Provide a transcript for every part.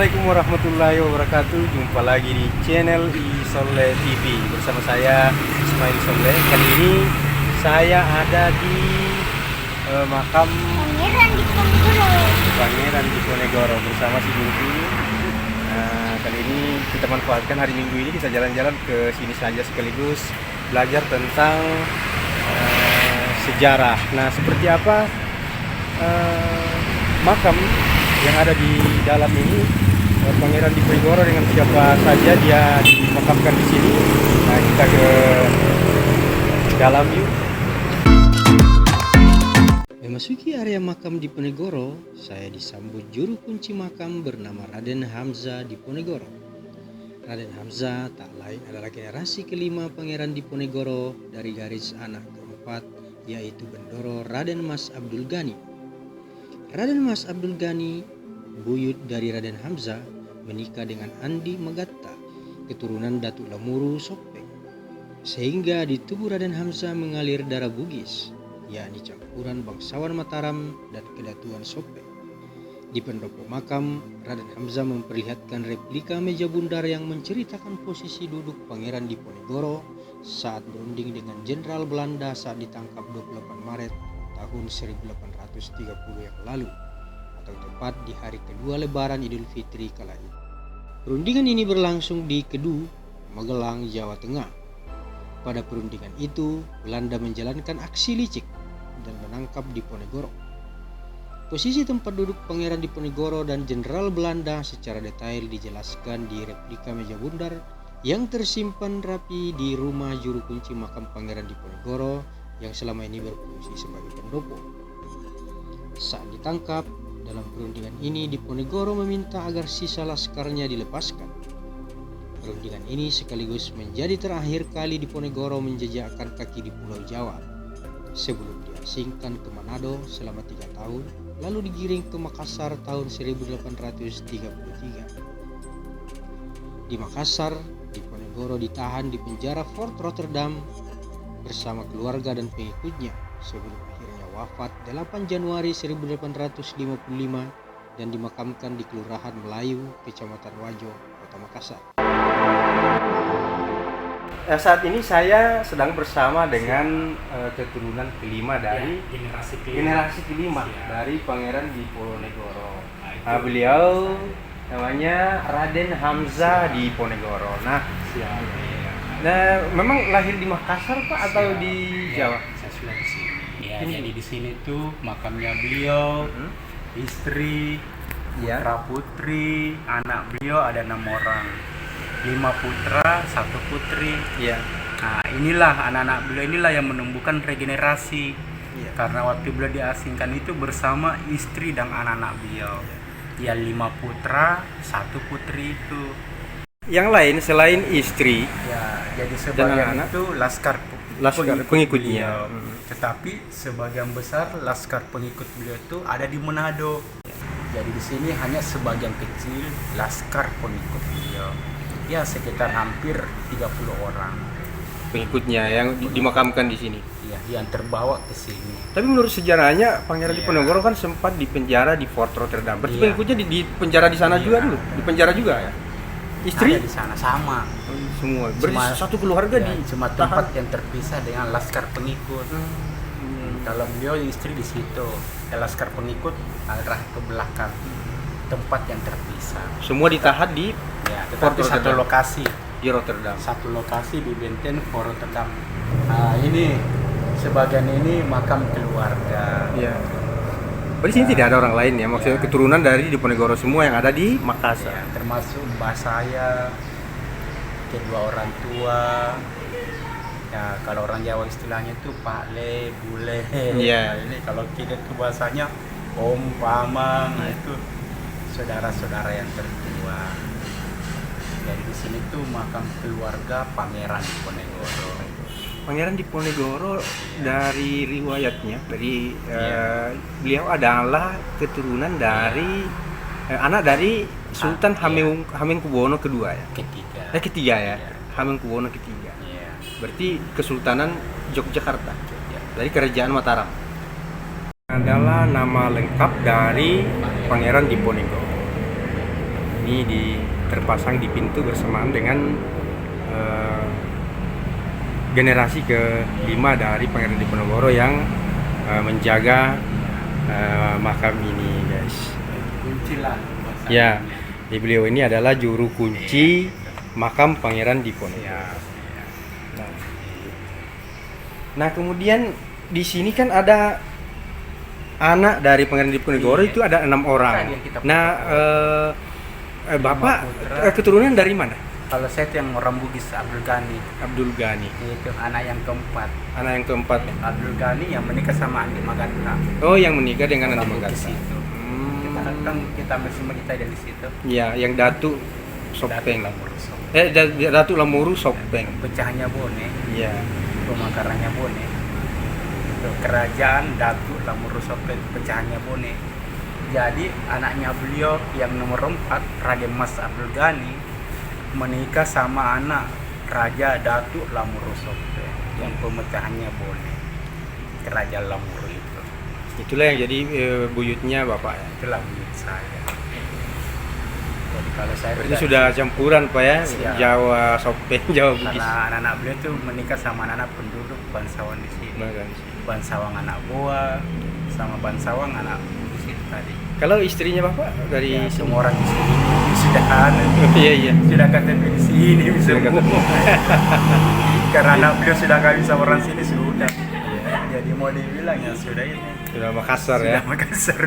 Assalamualaikum warahmatullahi wabarakatuh. Jumpa lagi di channel Isoleh TV bersama saya Ismail Soleh. Kali ini saya ada di makam Pangeran Diponegoro bersama si Guru. Nah, kali ini kita manfaatkan hari Minggu ini kita jalan-jalan ke sini saja sekaligus belajar tentang sejarah. Nah, seperti apa makam yang ada di dalam ini, Pangeran Diponegoro dengan siapa saja dia dimakamkan di sini. Nah, kita ke dalam yuk. Memasuki area makam Diponegoro, saya disambut juru kunci makam bernama Raden Hamzah Diponegoro. Raden Hamzah tak lain adalah generasi kelima Pangeran Diponegoro dari garis anak keempat, yaitu Bendoro Raden Mas Abdul Ghani. Raden Mas Abdul Ghani, buyut dari Raden Hamzah, menikah dengan Andi Magatta, keturunan Datuk Lamuru Sopeng, sehingga di tubuh Raden Hamzah mengalir darah Bugis, yakni campuran bangsawan Mataram dan kedatuan Sopeng. Di pendopo makam, Raden Hamzah memperlihatkan replika meja bundar yang menceritakan posisi duduk Pangeran Diponegoro saat berunding dengan Jenderal Belanda saat ditangkap 28 Maret tahun 1830 yang lalu, atau tepat di hari kedua Lebaran Idul Fitri kala itu. Perundingan ini berlangsung di Kedu, Magelang, Jawa Tengah. Pada perundingan itu, Belanda menjalankan aksi licik dan menangkap Diponegoro. Posisi tempat duduk Pangeran Diponegoro dan Jenderal Belanda secara detail dijelaskan di replika meja bundar yang tersimpan rapi di rumah juru kunci makam Pangeran Diponegoro yang selama ini berfungsi sebagai pendopo. Saat ditangkap dalam perundingan ini, Diponegoro meminta agar sisa laskarnya dilepaskan. Perundingan ini sekaligus menjadi terakhir kali Diponegoro menjejakkan kaki di Pulau Jawa sebelum diasingkan ke Manado selama 3 tahun, lalu digiring ke Makassar tahun 1833. Di Makassar, Diponegoro ditahan di penjara Fort Rotterdam bersama keluarga dan pengikutnya sebelum akhirnya wafat 8 Januari 1855 dan dimakamkan di Kelurahan Melayu, Kecamatan Wajo, Kota Makassar. Saat ini saya sedang bersama dengan keturunan kelima dari generasi kelima dari Pangeran Diponegoro. Beliau namanya Raden Hamzah Diponegoro. Nah, memang lahir di Makassar Pak atau di Jawa? Saya sudah di sini. Ya, jadi di sini tuh makamnya beliau, istri, putra putri, anak beliau ada 6 orang, 5 putra, 1 putri. Iya. Nah, inilah anak-anak beliau inilah yang menumbuhkan regenerasi. Iya. Karena waktu beliau diasingkan itu bersama istri dan anak-anak beliau. Ya 5 putra, 1 putri itu. Yang lain selain istri, Ya, jadi sebagian itu laskar pengikutnya. Tetapi sebagian besar laskar pengikut beliau itu ada di Manado. Jadi di sini hanya sebagian kecil laskar pengikut beliau. Ya, sekitar hampir 30 orang Pengikutnya yang dimakamkan di sini. ya yang terbawa ke sini. Tapi menurut sejarahnya Pangeran Diponegoro kan sempat dipenjara di Fort Rotterdam. Berarti pengikutnya di penjara di sana juga dulu, di penjara juga ya. Istri ada di sana sama. Semua. Berarti satu keluarga di cuma tempat yang terpisah dengan laskar pengikut. Kalau beliau istri di situ, laskar pengikut arah ke belakang, tempat yang terpisah. Semua ditahan di Tetapi satu lokasi. Di Rotterdam. Satu lokasi di Benten Fort Rotterdam. Nah, ini sebagian ini makam keluarga. Iya. Berarti sini tidak ada orang lain ya, maksudnya keturunan dari Diponegoro semua yang ada di Makassar. Ya, termasuk mbah saya, kedua orang tua. Ya, kalau orang Jawa istilahnya itu Pak Le, Bule. Iya. Ini kalau kita itu bahasanya Om, Paman, itu saudara-saudara yang tertua. Jadi di sini tuh makam keluarga Pangeran Diponegoro. Pangeran Diponegoro dari riwayatnya, dari beliau adalah keturunan dari anak dari Sultan Hamengkubuwono kedua ya. Ketiga ya. Hamengkubuwono ketiga. Berarti Kesultanan Yogyakarta. Dari Kerajaan Mataram. Adalah nama lengkap dari Pangeran Diponegoro. ini terpasang di pintu bersamaan dengan generasi kelima dari Pangeran Diponegoro yang menjaga makam ini, guys. Kunci lah. Ya, beliau ini adalah juru kunci makam Pangeran Diponegoro. Ya. Nah, kemudian di sini kan ada anak dari Pangeran Diponegoro, itu ada 6 orang. Tadi yang kita Nah, Bapak keturunan dari mana? Kalau saya tuh yang orang Bugis, Abdul Ghani. Abdul Ghani. Itu anak yang keempat. Anak yang keempat. Abdul Ghani yang menikah sama Andi Maganta. Oh, yang menikah dengan Andi Orang Maganta. Bugis itu. Kita kan kita ambil semua kita dari situ. Ya, yang Datu Sopeng. Lamuru Sopeng. Datu Lamuru Sopeng. Pecahnya Bone, Iya. pemakarannya Bone. Itu kerajaan Datu Lamuru Sopeng, pecahannya Bone. Jadi anaknya beliau yang nomor 4, Raden Mas Abdul Ghani, menikah sama anak Raja Datu Lamuru Sopeng yang pemecahannya Bone, kerajaan Lamuru itu. Itulah yang jadi buyutnya Bapak ya. Itulah buyut saya. Jadi kalau saya Berarti tidak- sudah campuran Pak ya, Siap. Jawa Sopeng, Jawa Bugis. karena anak-anak beliau tuh menikah sama anak penduduk bangsawan di sini. Nah, Bansawang anak Goa sama Bansawang anak Bugis itu tadi. kalau istrinya Bapak dari Ya, semua orang di sini sudah ada. Iya, iya. Sudah KTP di sini bisa Sudah KTP. karena anak beliau sudah kawin sama orang sini sudah. Jadi mau dibilang ya sudah ini. Sudah Makassar ya. Sudah Makassar.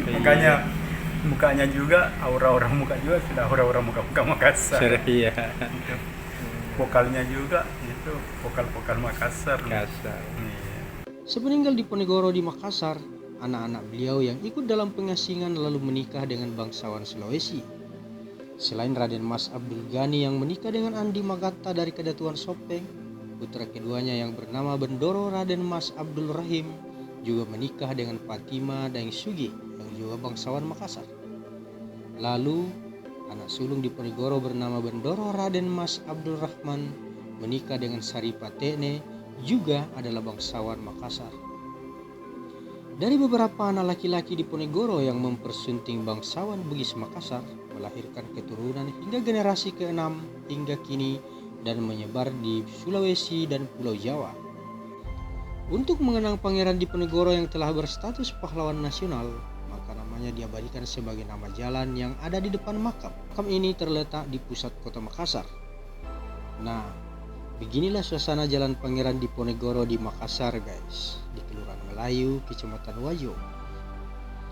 Makanya mukanya juga, aura orang muka juga sudah aura-aura muka Makassar. Sudah, iya. Gitu. Vokalnya juga itu vokal Makassar. Makassar. Iya. Sepeninggal Diponegoro di Makassar, anak-anak beliau yang ikut dalam pengasingan lalu menikah dengan bangsawan Sulawesi. Selain Raden Mas Abdul Ghani yang menikah dengan Andi Maganta dari Kedatuan Sopeng, putra keduanya yang bernama Bendoro Raden Mas Abdul Rahim juga menikah dengan Fatima Daeng Sugi yang juga bangsawan Makassar. Lalu, anak sulung Diponegoro bernama Bendoro Raden Mas Abdul Rahman menikah dengan Saripatene, juga adalah bangsawan Makassar. Dari beberapa anak laki-laki Diponegoro yang mempersunting bangsawan Bugis Makassar, melahirkan keturunan hingga generasi ke-6 hingga kini dan menyebar di Sulawesi dan Pulau Jawa. Untuk mengenang Pangeran Diponegoro yang telah berstatus pahlawan nasional, maka namanya diabadikan sebagai nama jalan yang ada di depan makam. Makam ini terletak di pusat kota Makassar. Nah, beginilah suasana jalan Pangeran Diponegoro di Makassar, guys, di Kelurahan Melayu, Kecamatan Wajo.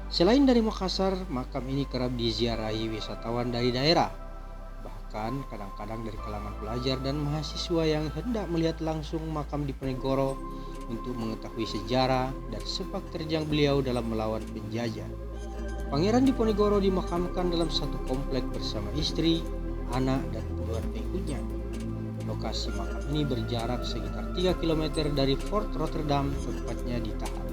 Selain dari Makassar, makam ini kerap diziarahi wisatawan dari daerah. Bahkan kadang-kadang dari kalangan pelajar dan mahasiswa yang hendak melihat langsung makam Diponegoro untuk mengetahui sejarah dan sepak terjang beliau dalam melawan penjajah. Pangeran Diponegoro dimakamkan dalam satu komplek bersama istri, anak, dan puluhan pengikutnya. Lokasi makam ini berjarak sekitar 3 km dari Fort Rotterdam, tempatnya ditahan.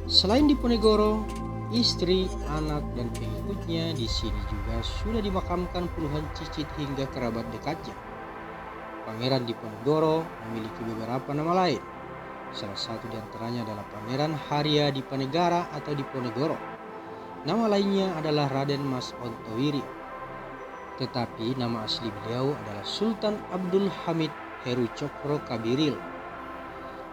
Selain Diponegoro, istri, anak, dan pengikutnya di sini juga sudah dimakamkan puluhan cicit hingga kerabat dekatnya. Pangeran Diponegoro memiliki beberapa nama lain. Salah satu di antaranya adalah Pangeran Haria Diponegara atau Diponegoro. Nama lainnya adalah Raden Mas Ontowiri. Tetapi nama asli beliau adalah Sultan Abdul Hamid Heru Cokro Kabiril.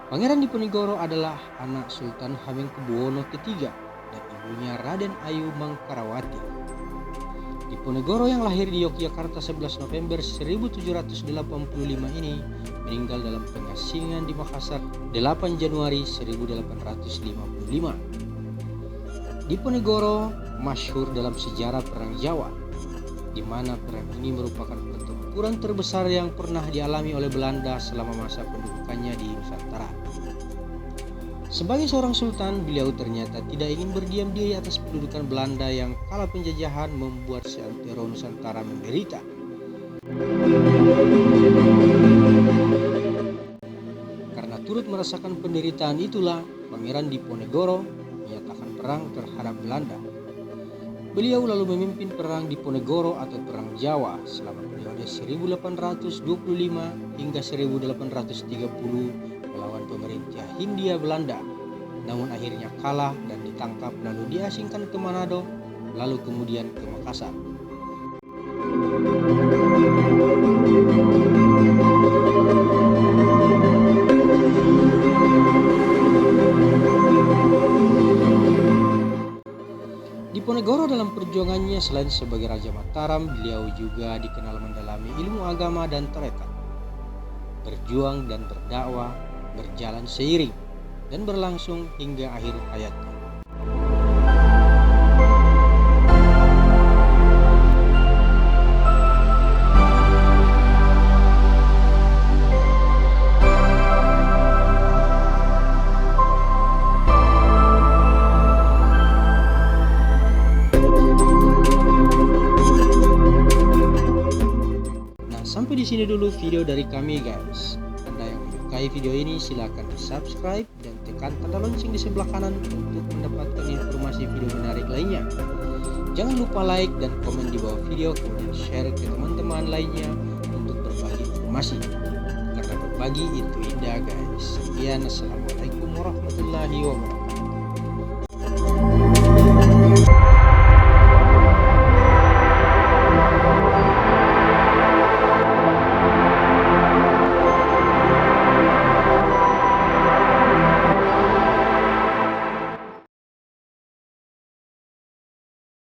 Pangeran Diponegoro adalah anak Sultan Hamengkubuwono III dan ibunya Raden Ayu Mangkarawati. Diponegoro yang lahir di Yogyakarta 11 November 1785 ini meninggal dalam pengasingan di Makassar 8 Januari 1855. Diponegoro masyhur dalam sejarah Perang Jawa, di mana perang ini merupakan pertempuran terbesar yang pernah dialami oleh Belanda selama masa pendudukannya di Nusantara. Sebagai seorang sultan, beliau ternyata tidak ingin berdiam diri atas pendudukan Belanda yang kala penjajahan membuat seantero Nusantara menderita. Karena turut merasakan penderitaan itulah, Pangeran Diponegoro menyatakan perang terhadap Belanda. Beliau lalu memimpin perang Diponegoro atau Perang Jawa selama periode 1825 hingga 1830 melawan pemerintah Hindia Belanda. Namun akhirnya kalah dan ditangkap lalu diasingkan ke Manado, lalu kemudian ke Makassar. Diponegoro dalam perjuangannya selain sebagai Raja Mataram, beliau juga dikenal mendalami ilmu agama dan tarekat. Berjuang dan berdakwah berjalan seiring dan berlangsung hingga akhir hayatnya. Sampai di sini dulu video dari kami guys. Anda yang menyukai video ini silahkan subscribe dan tekan tanda lonceng di sebelah kanan untuk mendapatkan informasi video menarik lainnya. Jangan lupa like dan komen di bawah video, kemudian share ke teman-teman lainnya untuk berbagi informasi. Karena berbagi itu indah guys. Sekian, assalamualaikum warahmatullahi wabarakatuh.